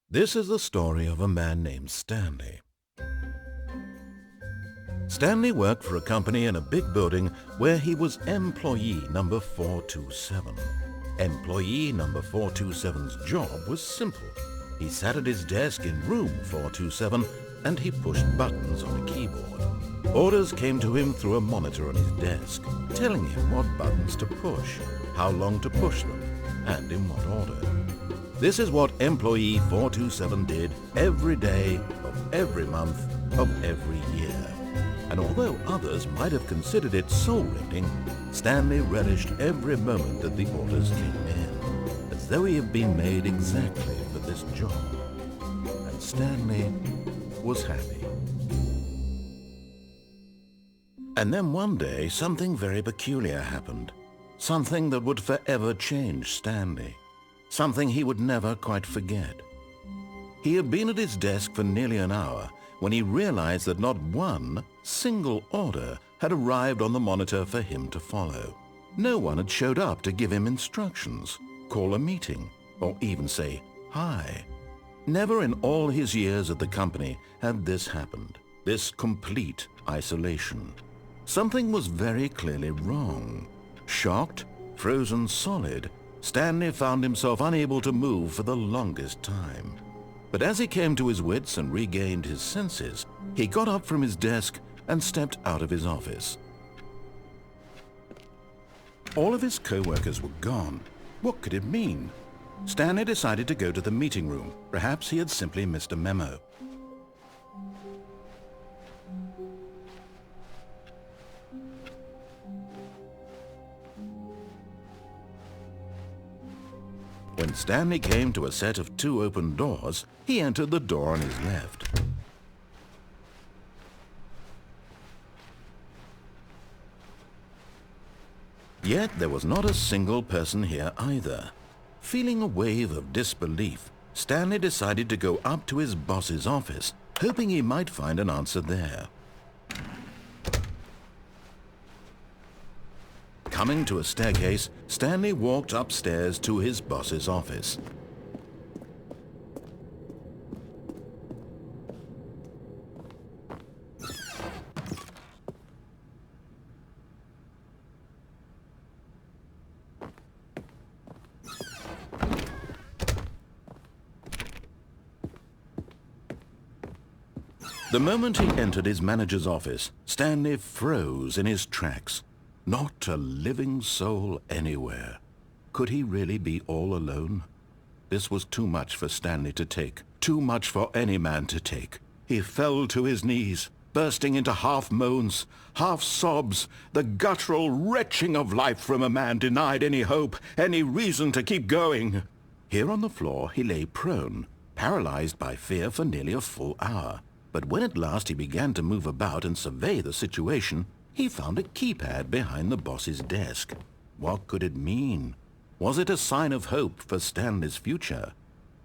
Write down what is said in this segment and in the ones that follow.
This is the story of a man named Stanley. Stanley worked for a company in a big building where he was employee number 427. Employee number 427's job was simple. He sat at his desk in room 427 and he pushed buttons on a keyboard. Orders came to him through a monitor on his desk, telling him what buttons to push, how long to push them, and in what order. This is what employee 427 did every day of every month of every year. And although others might have considered it soul-rending, Stanley relished every moment that the orders came in, as though he had been made exactly for this job. And Stanley was happy. And then one day, something very peculiar happened. Something that would forever change Stanley. Something he would never quite forget. He had been at his desk for nearly an hour when he realized that not one single order had arrived on the monitor for him to follow. No one had showed up to give him instructions, call a meeting, or even say hi. Never in all his years at the company had this happened, this complete isolation. Something was very clearly wrong. Shocked, frozen solid, Stanley found himself unable to move for the longest time. But as he came to his wits and regained his senses, he got up from his desk and stepped out of his office. All of his co-workers were gone. What could it mean? Stanley decided to go to the meeting room. Perhaps he had simply missed a memo. When Stanley came to a set of 2 open doors, he entered the door on his left. Yet there was not a single person here either. Feeling a wave of disbelief, Stanley decided to go up to his boss's office, hoping he might find an answer there. Coming to a staircase, Stanley walked upstairs to his boss's office. The moment he entered his manager's office, Stanley froze in his tracks. Not a living soul anywhere. Could he really be all alone? This was too much for Stanley to take, too much for any man to take. He fell to his knees, bursting into half moans, half sobs, the guttural retching of life from a man denied any hope, any reason to keep going. Here on the floor he lay prone, paralyzed by fear for nearly a full hour. But when at last he began to move about and survey the situation, he found a keypad behind the boss's desk. What could it mean? Was it a sign of hope for Stanley's future?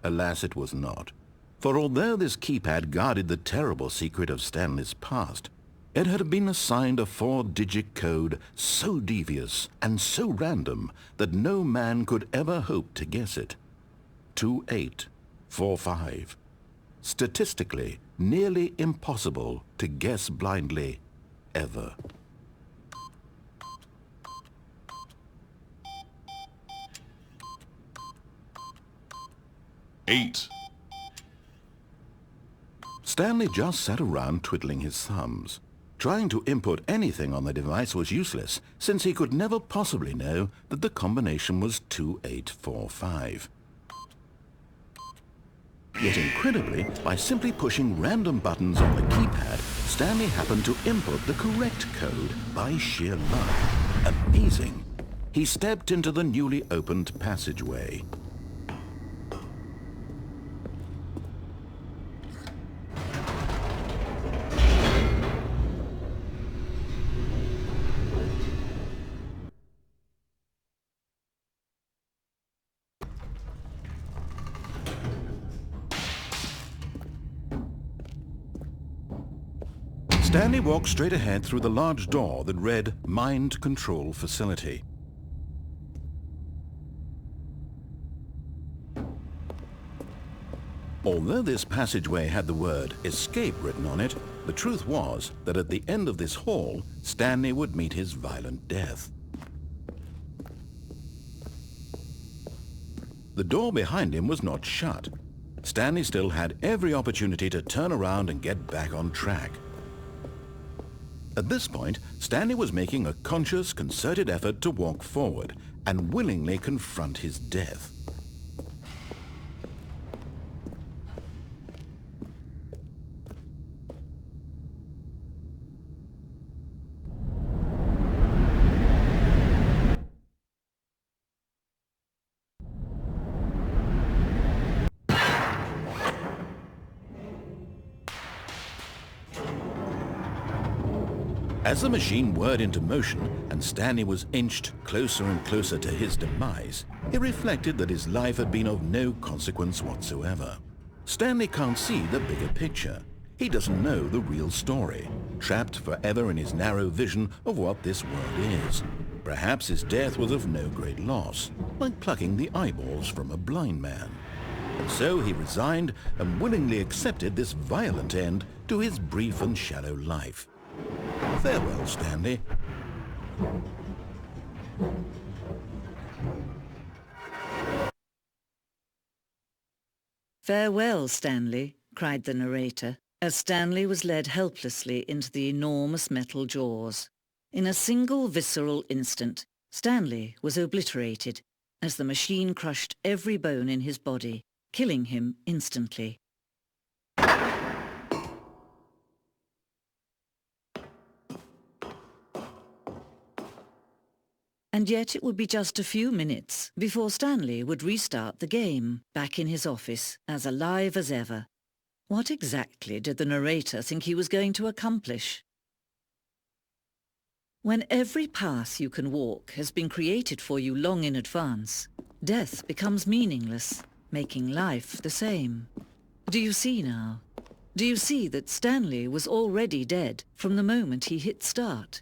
Alas, it was not. For although this keypad guarded the terrible secret of Stanley's past, it had been assigned a 4-digit code so devious and so random that no man could ever hope to guess it. 2845. Statistically, nearly impossible to guess blindly, ever. Eight. Stanley just sat around twiddling his thumbs. Trying to input anything on the device was useless, since he could never possibly know that the combination was 2845. Yet incredibly, by simply pushing random buttons on the keypad, Stanley happened to input the correct code by sheer luck. Amazing. He stepped into the newly opened passageway. Stanley walked straight ahead through the large door that read Mind Control Facility. Although this passageway had the word escape written on it, the truth was that at the end of this hall, Stanley would meet his violent death. The door behind him was not shut. Stanley still had every opportunity to turn around and get back on track. At this point, Stanley was making a conscious, concerted effort to walk forward and willingly confront his death. As the machine whirred into motion and Stanley was inched closer and closer to his demise, he reflected that his life had been of no consequence whatsoever. Stanley can't see the bigger picture. He doesn't know the real story, trapped forever in his narrow vision of what this world is. Perhaps his death was of no great loss, like plucking the eyeballs from a blind man. And so he resigned and willingly accepted this violent end to his brief and shallow life. Farewell, Stanley. "Farewell, Stanley," cried the narrator, as Stanley was led helplessly into the enormous metal jaws. In a single visceral instant, Stanley was obliterated as the machine crushed every bone in his body, killing him instantly. And yet it would be just a few minutes before Stanley would restart the game, back in his office, as alive as ever. What exactly did the narrator think he was going to accomplish? When every path you can walk has been created for you long in advance, death becomes meaningless, making life the same. Do you see now? Do you see that Stanley was already dead from the moment he hit start?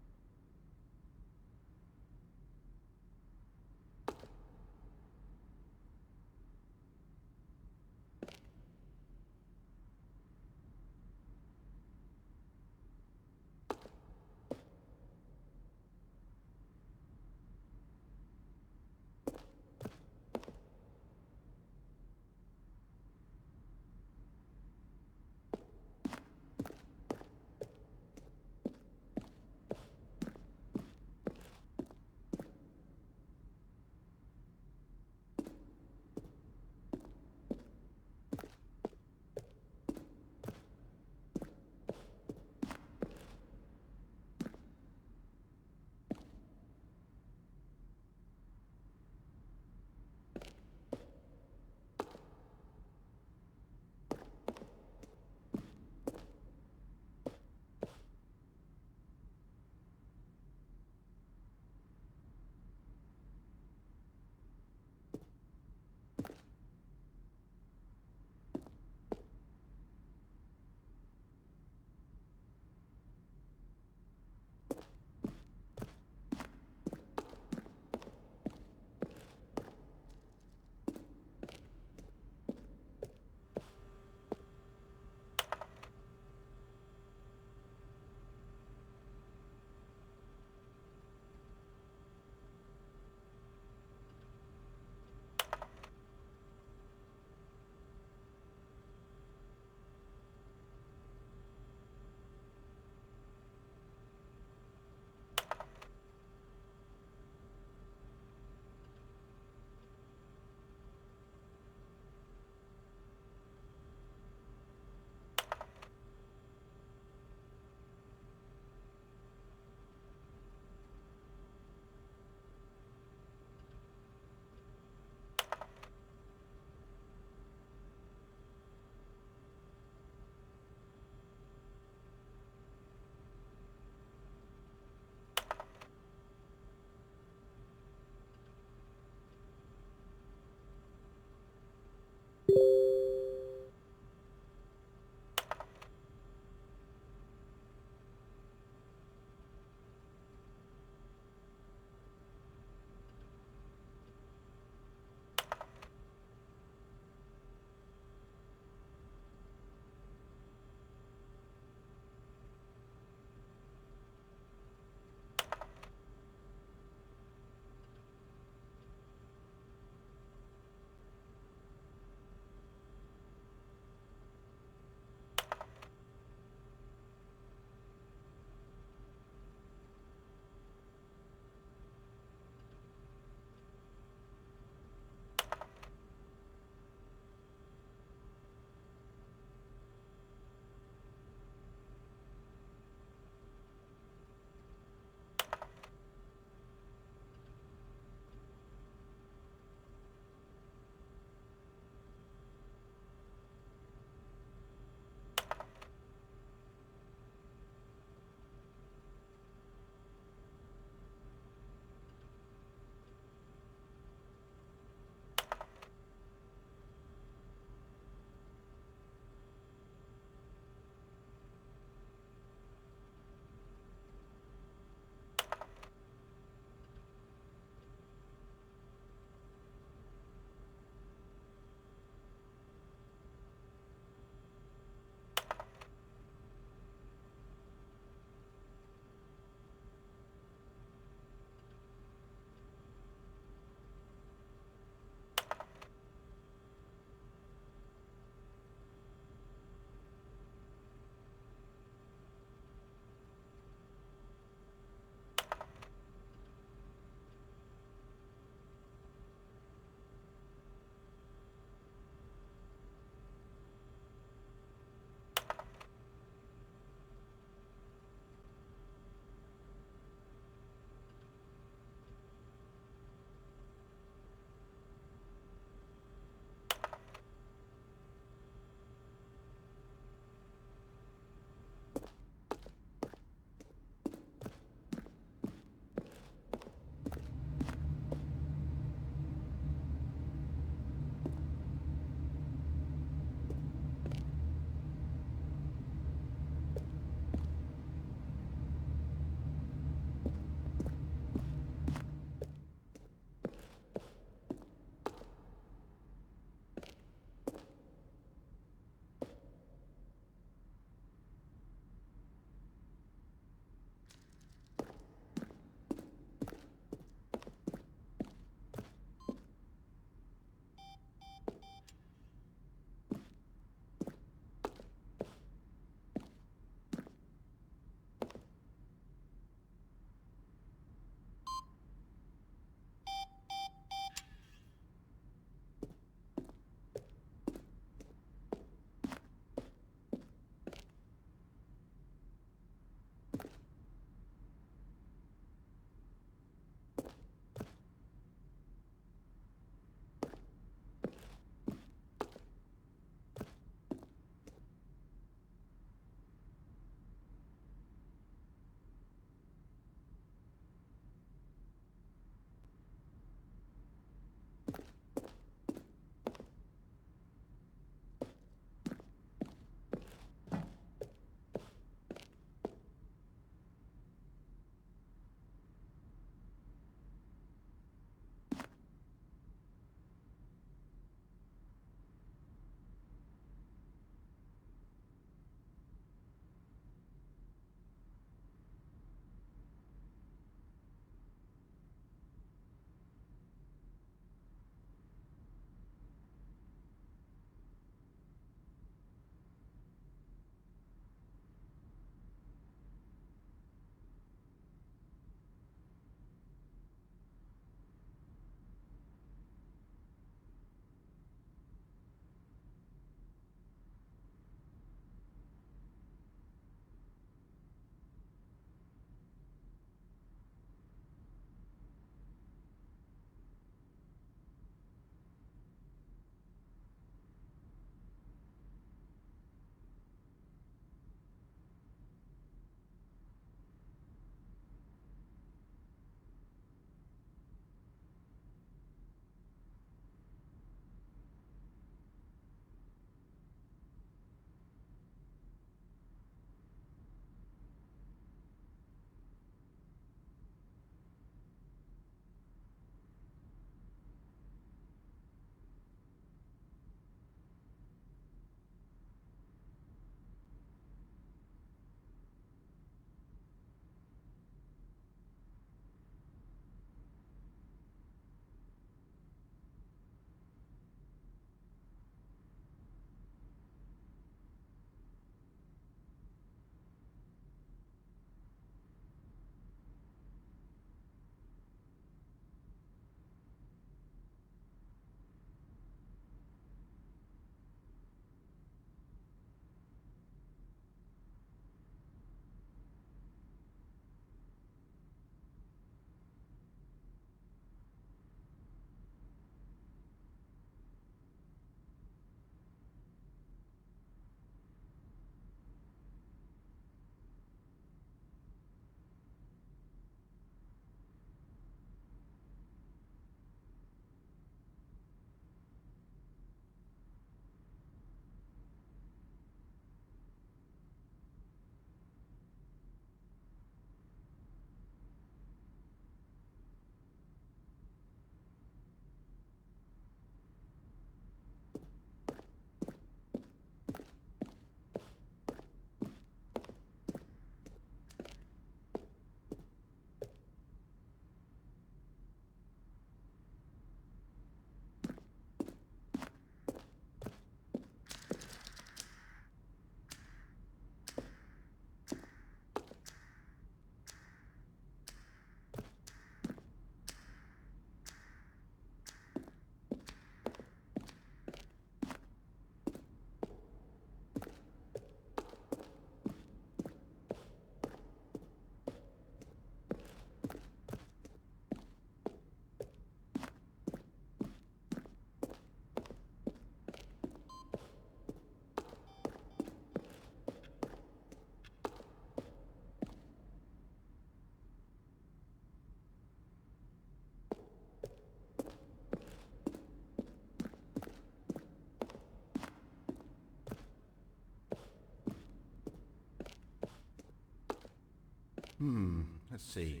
Let's see.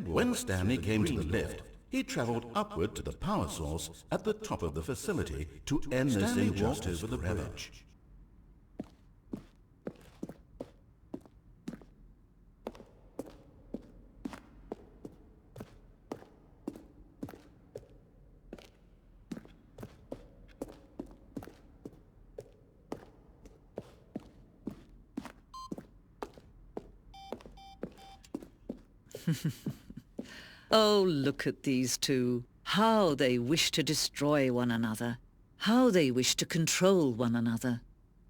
When Stanley came to the lift, he traveled upward to the power source at the top of the facility to end this injustice over the bridge. Oh, look at these two. How they wish to destroy one another. How they wish to control one another.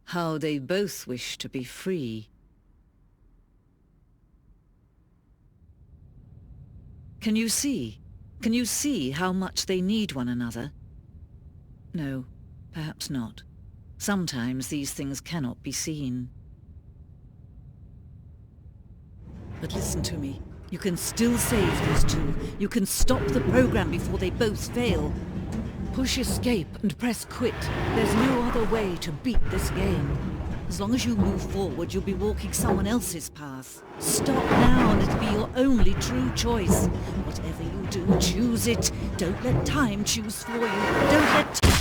How they both wish to be free. Can you see? Can you see how much they need one another? No, perhaps not. Sometimes these things cannot be seen. But listen to me. You can still save these two. You can stop the program before they both fail. Push escape and press quit. There's no other way to beat this game. As long as you move forward, you'll be walking someone else's path. Stop now and it'll be your only true choice. Whatever you do, choose it. Don't let time choose for you. Don't let...